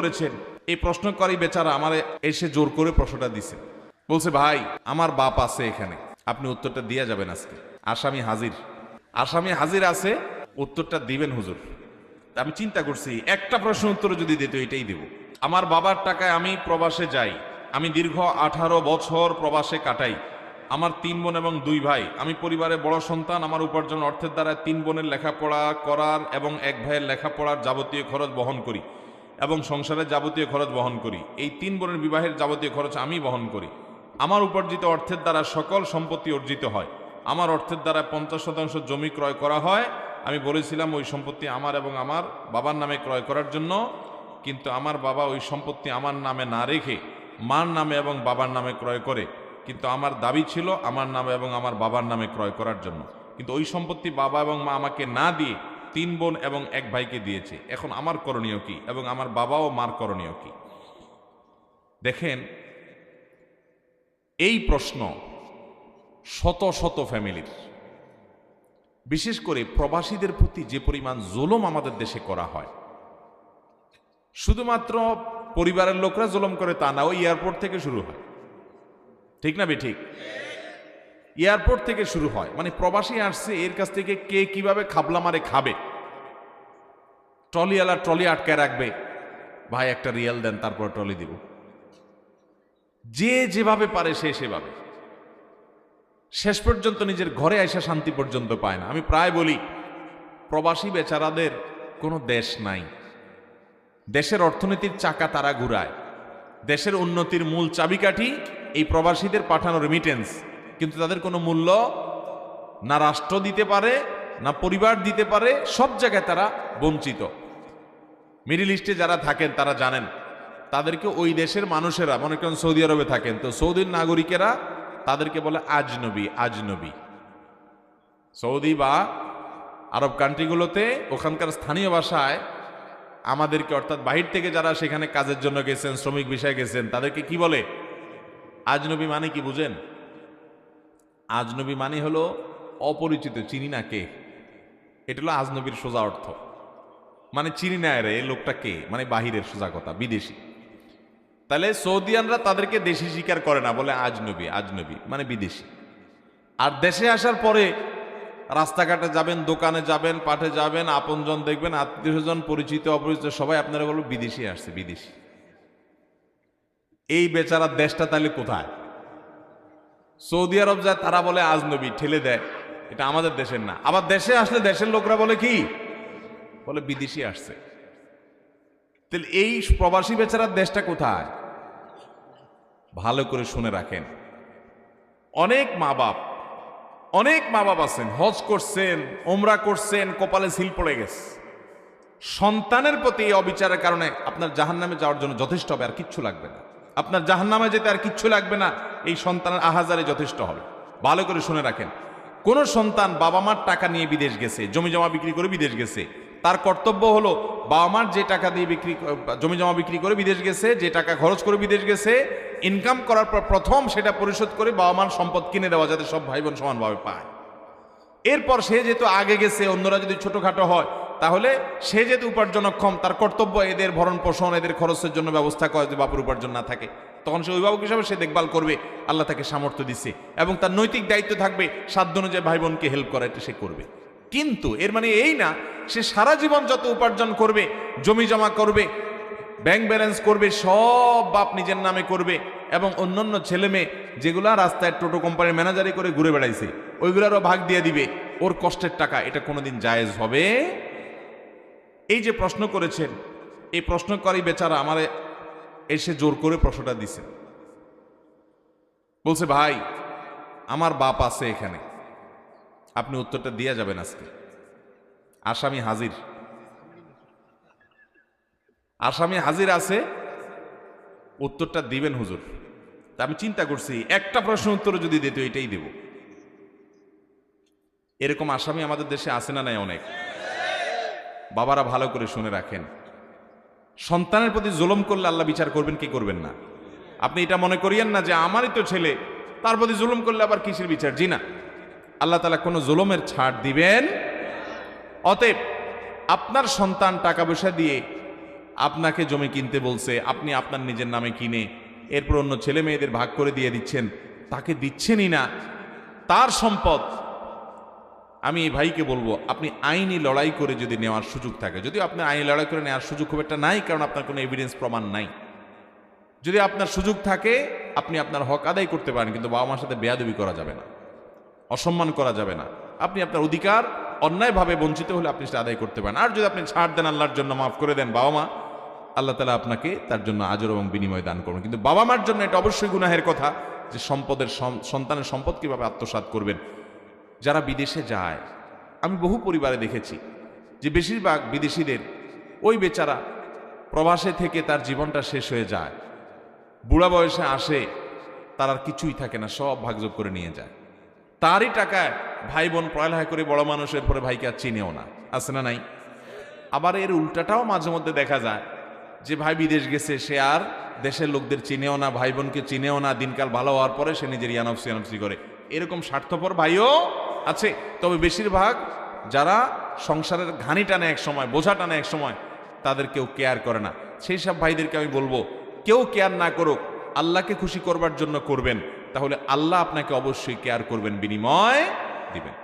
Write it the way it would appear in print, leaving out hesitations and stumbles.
করেছেন। এই প্রশ্নকারী বেচারা আমার এসে জোর করে প্রশ্নটা দিছে, বলছে ভাই আমার বাপ আছে এখানে, আপনি উত্তরটা দিয়ে যাবেন আজকে। আসামি হাজির, আসামি হাজির আছে, উত্তরটা দিবেন হুজুর। আমি চিন্তা করছি একটা প্রশ্ন উত্তর যদি দিত এটাই দেব। আমার বাবার টাকায় আমি প্রবাসে যাই, আমি দীর্ঘ 18 বছর প্রবাসে কাটাই। আমার 3 বোন এবং 2 ভাই, আমি পরিবারে বড় সন্তান। আমার উপার্জন অর্থের দ্বারা 3 বোনের লেখাপড়া করার এবং 1 ভাইয়ের লেখাপড়ার যাবতীয় খরচ বহন করি এবং সংসারের যাবতীয় খরচ বহন করি। এই 3 বোনের বিবাহের যাবতীয় খরচ আমি বহন করি। আমার উপার্জিত অর্থের দ্বারা সকল সম্পত্তি অর্জিত হয়। আমার অর্থের দ্বারা 50% জমি ক্রয় করা হয়। আমি বলেছিলাম ওই সম্পত্তি আমার এবং আমার বাবার নামে ক্রয় করার জন্য, কিন্তু আমার বাবা ওই সম্পত্তি আমার নামে না রেখে মার নামে এবং বাবার নামে ক্রয় করে, কিন্তু আমার দাবি ছিল আমার নামে এবং আমার বাবার নামে ক্রয় করার জন্য। কিন্তু ওই সম্পত্তি বাবা এবং মা আমাকে না দিয়ে 3 বোন এবং 1 ভাইকে দিয়েছে। এখন আমার করণীয় কি এবং আমার বাবা ও মার করণীয় কি? দেখেন, এই প্রশ্ন শত শত ফ্যামিলির, বিশেষ করে প্রবাসীদের প্রতি যে পরিমাণ জুলুম আমাদের দেশে করা হয়, শুধুমাত্র পরিবারের লোকরা জুলুম করে তা না, ওই এয়ারপোর্ট থেকে শুরু হয়। ঠিক না ঠিক? এয়ারপোর্ট থেকে শুরু হয়, মানে প্রবাসী আসছে এর কাছ থেকে কে কিভাবে খাবলা মারে খাবে। ট্রলিওয়ালা ট্রলি আটকায় রাখবে, ভাই একটা রিয়াল দেন তারপর ট্রলি দিব। যে যেভাবে পারে সে সেভাবে, শেষ পর্যন্ত নিজের ঘরে আইসা শান্তি পর্যন্ত পায় না। আমি প্রায় বলি প্রবাসী বেচারাদের কোনো দেশ নাই, দেশের অর্থনীতির চাকা তারা ঘুরায়। দেশের উন্নতির মূল চাবিকাঠি এই প্রবাসীদের পাঠানো রেমিটেন্স, কিন্তু তাদের কোনো মূল্য না রাষ্ট্র দিতে পারে না পরিবার দিতে পারে, সব জায়গায় তারা বঞ্চিত। মিডল ইস্টে যারা থাকেন তারা জানেন, তাদেরকে ওই দেশের মানুষেরা, মনে করেন সৌদি আরবে থাকেন তো সৌদির নাগরিকেরা তাদেরকে বলে আজনবী। আজনবী সৌদি বা আরব কান্ট্রিগুলোতে ওখানকার স্থানীয় ভাষায় আমাদেরকে, অর্থাৎ বাহির থেকে যারা সেখানে কাজের জন্য গেছেন, শ্রমিক বিষয়ে গেছেন, তাদেরকে কি বলে? আজনবী। মানে কি বুঝেন? আজনবী মানে হলো অপরিচিত, চিনি না কে। এটা হলো আজনবীর সোজা অর্থ, মানে চিনি না রে, এই লোকটা কে, মানে বাহিরের, সোজা কথা, বিদেশি। তাহলে সৌদিয়ানরা তাদেরকে দেশি স্বীকার করে না, বলে আজনবী। আজনবী মানে বিদেশি। আর দেশে আসার পরে রাস্তাঘাটে যাবেন, দোকানে যাবেন, পাঠে যাবেন, আপনজন দেখবেন, আত্মীয় স্বজন, পরিচিত অপরিচিত সবাই আপনারা বলবেন বিদেশি আসছে, বিদেশি। এই বেচারা দেশটা তাহলে কোথায়? সৌদি আরব যায় তারা বলে আজনবী, ঠেলে দেয়, এটা আমাদের দেশের না। আবার দেশে আসলে দেশের লোকরা বলে কি? বলে বিদেশি আসছে। তাহলে এই প্রবাসী বেচারার দেশটা কোথায়? ভালো করে শুনে রাখেন। অনেক মা বাপ আছেন, হজ করছেন, ওমরা করছেন, কপালে সিল পড়ে গেছে। সন্তানের প্রতি এই অবিচারের কারণে আপনার জাহান্নামে যাওয়ার জন্য যথেষ্ট হবে, আর কিচ্ছু লাগবে না। আপনার জাহান্নামে যেতে আর কিচ্ছু লাগবে না, এই সন্তানের আহাজারে যথেষ্ট হবে। ভালো করে শুনে রাখেন, কোন সন্তান বাবা মার টাকা নিয়ে বিদেশ গেছে, জমি জমা বিক্রি করে বিদেশ গেছে, তার কর্তব্য হলো বাবা মার যে টাকা দিয়ে জমি জমা বিক্রি করে বিদেশ গেছে, যে টাকা খরচ করে বিদেশ গেছে, ইনকাম করার পর প্রথম সেটা পরিশোধ করে বাবা মার সম্পদ কিনে দেওয়া, যাতে সব ভাই বোন সমানভাবে পায়। এরপর সে যেহেতু আগে গেছে, অন্যরা যদি ছোটখাটো হয়, তাহলে সে যেহেতু উপার্জনক্ষম, তার কর্তব্য এদের ভরণ পোষণ, এদের খরচের জন্য ব্যবস্থা করে। যদি বাপুর উপার্জন না থাকে, তখন সে অভিভাবক হিসাবে সে দেখভাল করবে, আল্লাহ তাকে সামর্থ্য দিচ্ছে, এবং তার নৈতিক দায়িত্ব থাকবে সাধ্য অনুযায়ী ভাই বোনকে হেল্প করা, এটা সে করবে। কিন্তু এর মানে এই না সে সারা জীবন যত উপার্জন করবে, জমি জমা করবে, ব্যাংক ব্যালেন্স করবে, সব বাপ নিজের নামে করবে, এবং অন্যান্য ছেলে মেয়ে যেগুলা রাস্তায় টোটো কোম্পানির ম্যানেজারি করে ঘুরে বেড়াইছে ওইগুলারও ভাগ দিয়ে দিবে ওর কষ্টের টাকা। এটা কোনোদিন জায়েজ হবে? এই যে প্রশ্ন করেছেন, এই প্রশ্নকারী বেচারা আমার এসে জোর করে প্রশ্নটা দিছে, বলছে ভাই আমার বাপ আছে এখানে, আপনি উত্তরটা দিয়ে যাবেন আজকে। আসামি হাজির, আসামি হাজির আছে, উত্তরটা দিবেন হুজুর। তা আমি চিন্তা করছি একটা প্রশ্ন উত্তর যদি দিত এটাই দেব। এরকম আসামি আমাদের দেশে আছে না নাই? অনেক। বাবারা ভালো করে শুনে রাখেন, সন্তানের প্রতি জুলুম করলে আল্লাহ বিচার করবেন কি করবেন না? আপনি এটা মনে করিয়েন না যে আমারই তো ছেলে, তার প্রতি জুলুম করলে আবার কিসের বিচার। জি না, আল্লাহ তাআলা কোনো জুলুমের ছাড় দিবেন। অতএব আপনার সন্তান টাকা পয়সা দিয়ে আপনাকে জমি কিনতে বলছে, আপনি আপনার নিজের নামে কিনে এরপর অন্য ছেলে মেয়েদের ভাগ করে দিয়ে দিচ্ছেন, তাকে দিচ্ছেনই না তার সম্পদ। আমি এই ভাইকে বলবো, আপনি আইনি লড়াই করে যদি নেওয়ার সুযোগ থাকে, যদিও আপনার আইনি লড়াই করে নেওয়ার সুযোগ খুব একটা নাই, কারণ আপনার কোনো এভিডেন্স প্রমাণ নাই। যদি আপনার সুযোগ থাকে আপনি আপনার হক আদায় করতে পারেন, কিন্তু বাবা মার সাথে বেয়াদবি করা যাবে না, অসম্মান করা যাবে না। আপনি আপনার অধিকার অন্যায়ভাবে বঞ্চিত হলে আপনি সেটা আদায় করতে পারেন। আর যদি আপনি ছাড় দেন, আল্লাহর জন্য মাফ করে দেন বাবা মা, আল্লাহ তাআলা আপনাকে তার জন্য আজর এবং বিনিময় দান করবেন। কিন্তু বাবা মার জন্য এটা অবশ্যই গুনাহের কথা যে সন্তানের সম্পদ কিভাবে আত্মসাৎ করবেন। যারা বিদেশে যায়, আমি বহু পরিবারে দেখেছি যে বেশিরভাগ বিদেশিদের ওই বেচারা প্রবাসে থেকে তার জীবনটা শেষ হয়ে যায়, বুড়া বয়সে আসে, তার আর কিছুই থাকে না, সব ভাগযোগ করে নিয়ে যায়। তারই টাকায় ভাই বোন পড়ালেখা করে বড় মানুষের পরে ভাইকে আর চিনেও না, আছে না নাই? আবার এর উল্টাটাও মাঝে মধ্যে দেখা যায় যে ভাই বিদেশ গেছে, সে আর দেশের লোকদের চিনেও না, ভাই বোনকে চিনেও না, দিনকাল ভালো হওয়ার পরে সে নিজের ইয়ানফসি করে। এরকম স্বার্থপর ভাইও আছে। তবে বেশিরভাগ যারা সংসারের ঘানি টানে এক সময়, বোঝা টানে এক সময়, তাদের কেউ কেয়ার করে না। সেই সব ভাইদেরকে আমি বলবো, কেউ কেয়ার না করুক, আল্লাহকে খুশি করবার জন্য করবেন, তাহলে আল্লাহ আপনাকে অবশ্যই কেয়ার করবেন, বিনিময় দিবেন।